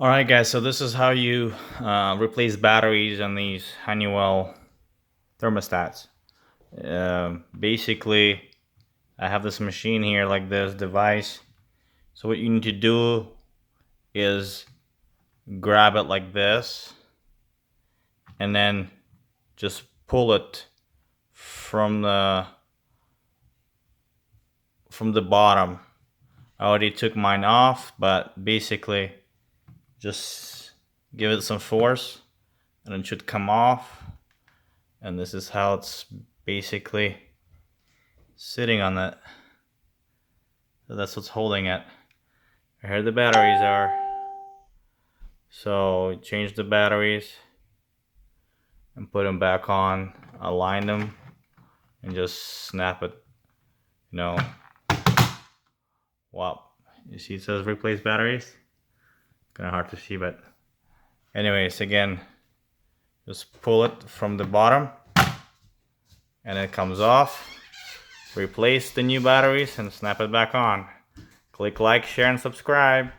Alright guys, so this is how you replace batteries on these Honeywell thermostats. Basically, I have this machine here, like this device. So what you need to do is grab it like this and then just pull it from the bottom. I already took mine off, but basically just give it some force and it should come off. And this is how it's basically sitting on it. So that's what's holding it. Here the batteries are. So change the batteries and put them back on, align them, and just snap it. Wow. You see it says replace batteries? Kind of hard to see, but anyways, again, just pull it from the bottom and it comes off. Replace the new batteries and snap it back on. Click like, share, and subscribe.